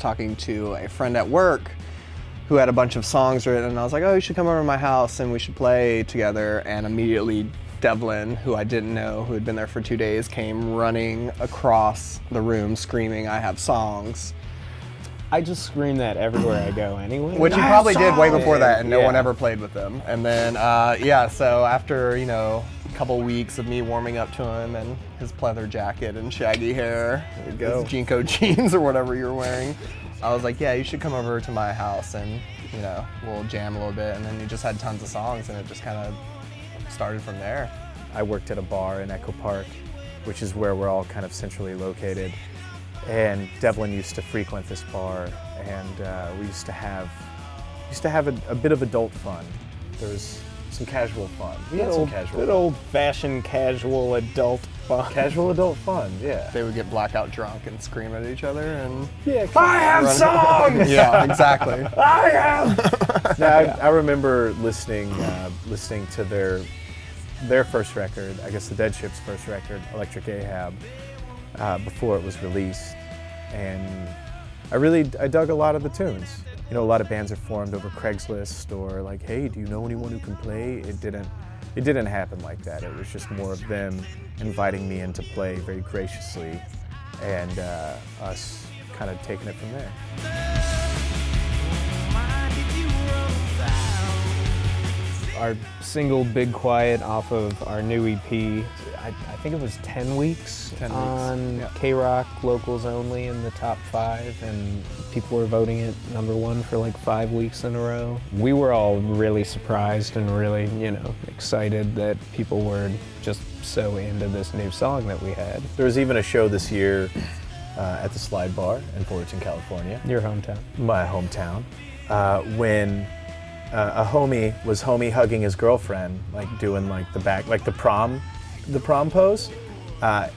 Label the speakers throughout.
Speaker 1: talking to a friend at work who had a bunch of songs written, and I was like, oh, you should come over to my house and we should play together. And immediately Devlin, who I didn't know, who had been there for 2 days, came running across the room screaming, I have songs.
Speaker 2: I just scream that everywhere I go anyway.
Speaker 1: Which he probably did way before that, and no one ever played with them. And then, so after, you know, a couple weeks of me warming up to him and his pleather jacket and shaggy hair, his Jinko jeans or whatever you were wearing, I was like, yeah, you should come over to my house and, you know, we'll jam a little bit. And then he just had tons of songs, and it just kind of started from there.
Speaker 3: I worked at a bar in Echo Park, which is where we're all kind of centrally located. And Devlin used to frequent this bar, and we used to have a bit of adult fun. There was some casual fun. We had some casual
Speaker 2: good old-fashioned casual adult fun.
Speaker 3: Casual adult fun, yeah.
Speaker 1: They would get blackout drunk and scream at each other and
Speaker 2: I have songs!
Speaker 1: Yeah, exactly.
Speaker 2: I have!
Speaker 3: I remember listening to their first record, I guess the Dead Ship's first record, Electric Ahab, before it was released, and I dug a lot of the tunes. You know, a lot of bands are formed over Craigslist or like, hey, do you know anyone who can play? It didn't happen like that. It was just more of them inviting me in to play very graciously, and us kind of taking it from there.
Speaker 2: Our single Big Quiet off of our new EP, I think it was 10 weeks on K-Rock Locals Only in the top 5, and people were voting it #1 for like 5 weeks in a row. We were all really surprised and really, you know, excited that people were just so into this new song that we had.
Speaker 3: There was even a show this year at the Slide Bar in Fullerton, California.
Speaker 2: Your hometown.
Speaker 3: My hometown. When a homie was hugging his girlfriend, like doing like the prom pose,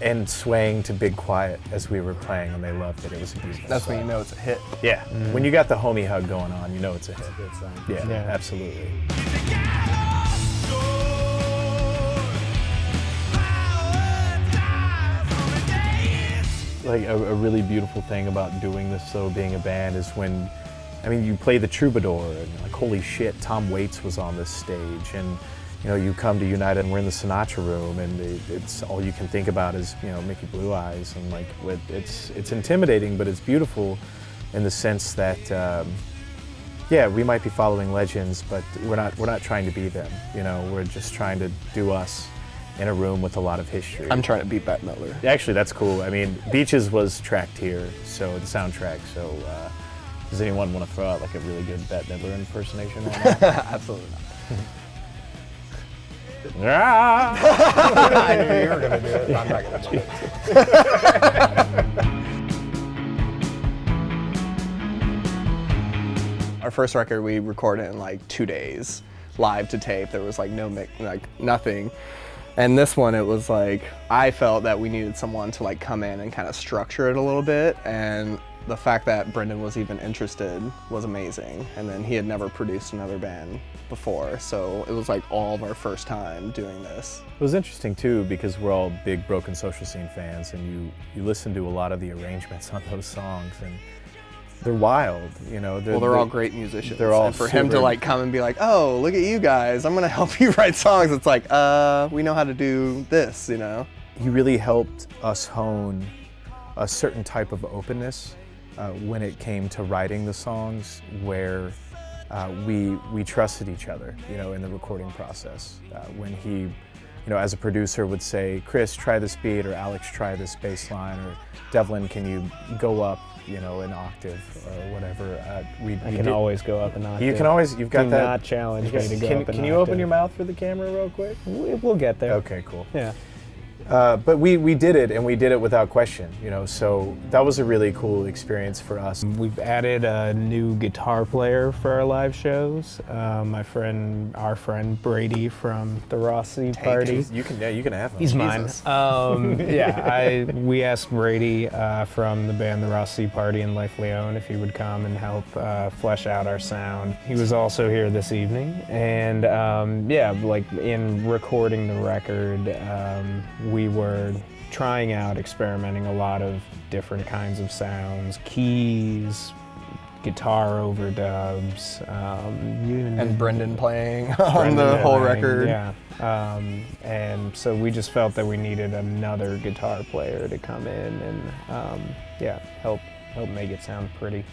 Speaker 3: and swaying to Big Quiet as we were playing, and they loved it. It was a beautiful
Speaker 1: That's
Speaker 3: song.
Speaker 1: when you know it's a hit.
Speaker 3: Yeah, when you got the homie hug going on, you know it's a hit.
Speaker 4: Good sign.
Speaker 3: Yeah, absolutely. Like a really beautiful thing about doing this, though, being a band, is when, I mean, you play the Troubadour, and you're like, holy shit, Tom Waits was on this stage, and you know, you come to United and we're in the Sinatra room, and it's all you can think about is, you know, Mickey Blue Eyes, and like, it's intimidating, but it's beautiful in the sense that, yeah, we might be following legends, but we're not trying to be them. You know, we're just trying to do us in a room with a lot of history.
Speaker 1: I'm trying to beat Bette Midler.
Speaker 3: Actually, that's cool. I mean, Beaches was tracked here, so the soundtrack. So, does anyone want to throw out like a really good Bette Midler impersonation right now?
Speaker 1: Absolutely not.
Speaker 4: I knew you were going to do it. I'm not going to do it.
Speaker 1: Our first record, we recorded in like 2 days, live to tape. There was like no mix, like nothing. And this one, it was like, I felt that we needed someone to like come in and kind of structure it a little bit. And the fact that Brendan was even interested was amazing. And then he had never produced another band before, so it was like all of our first time doing this.
Speaker 3: It was interesting too, because we're all big Broken Social Scene fans, and you listen to a lot of the arrangements on those songs, and they're wild, you know.
Speaker 1: They're all great musicians.
Speaker 3: They're all
Speaker 1: and for him to like come and be like, oh, look at you guys, I'm gonna help you write songs. It's like, we know how to do this, you know.
Speaker 3: He really helped us hone a certain type of openness when it came to writing the songs, where we trusted each other, you know, in the recording process. When he, you know, as a producer would say, Chris, try this beat, or Alex, try this bass line, or Devlin, can you go up, you know, an octave or whatever.
Speaker 2: I can always go up an octave.
Speaker 3: You can always, you've got
Speaker 2: Do
Speaker 3: that.
Speaker 2: not challenge me to go up an octave.
Speaker 3: Can you open your mouth for the camera real quick?
Speaker 2: We'll get there.
Speaker 3: Okay, cool.
Speaker 2: Yeah.
Speaker 3: But we did it, and we did it without question, you know, so that was a really cool experience for us.
Speaker 2: We've added a new guitar player for our live shows. Our friend Brady from the Rossi Party.
Speaker 3: You can have him.
Speaker 2: He's mine. We asked Brady from the band The Rossi Party in Life Leone if he would come and help flesh out our sound. He was also here this evening, and like in recording the record, we were trying out, experimenting a lot of different kinds of sounds, keys, guitar overdubs,
Speaker 1: And Brendan playing on the whole record.
Speaker 2: Yeah. And so we just felt that we needed another guitar player to come in and help make it sound pretty.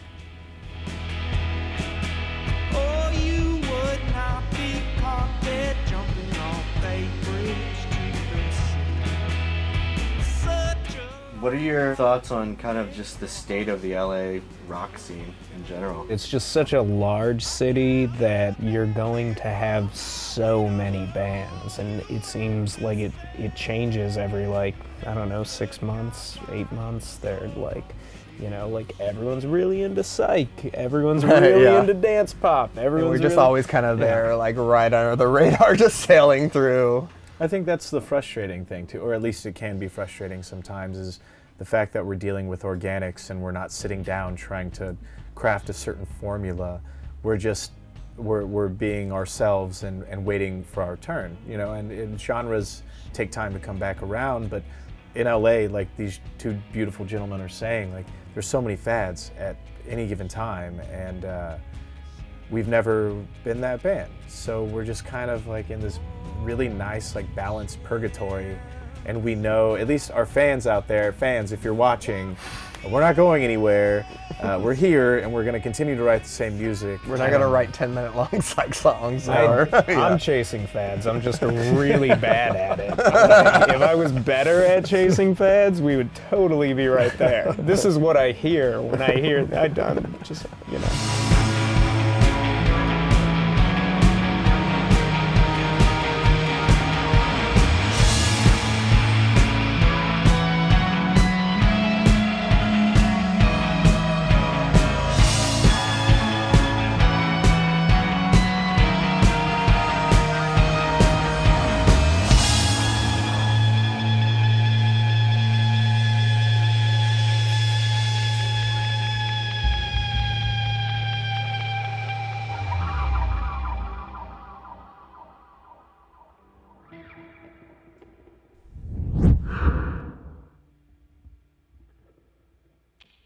Speaker 5: Oh, you would not be caught dead jumping off a bridge to the sea. Such a
Speaker 6: What are your thoughts on kind of just the state of the LA rock scene in general?
Speaker 2: It's just such a large city that you're going to have so many bands, and it seems like it changes every, like, I don't know, 6 months, 8 months. They're like, you know, like everyone's really into psych, everyone's really
Speaker 1: Yeah.
Speaker 2: into dance pop,
Speaker 1: And
Speaker 2: everyone's
Speaker 1: we're just
Speaker 2: really-
Speaker 1: always kind of there, like right under the radar, just sailing through.
Speaker 3: I think that's the frustrating thing too, or at least it can be frustrating sometimes, is the fact that we're dealing with organics and we're not sitting down trying to craft a certain formula. We're being ourselves and waiting for our turn, you know, and genres take time to come back around, but in LA, like these two beautiful gentlemen are saying, like there's so many fads at any given time, and we've never been that band. So we're just kind of like in this really nice, like balanced purgatory. And we know, at least our fans out there, fans, if you're watching, we're not going anywhere. We're here, and we're going to continue to write the same music.
Speaker 1: We're not gonna write 10-minute long psych songs. Or,
Speaker 2: I'm chasing fads. I'm just really bad at it. Like, if I was better at chasing fads, we would totally be right there. This is what I hear when I hear. I'm just, you know.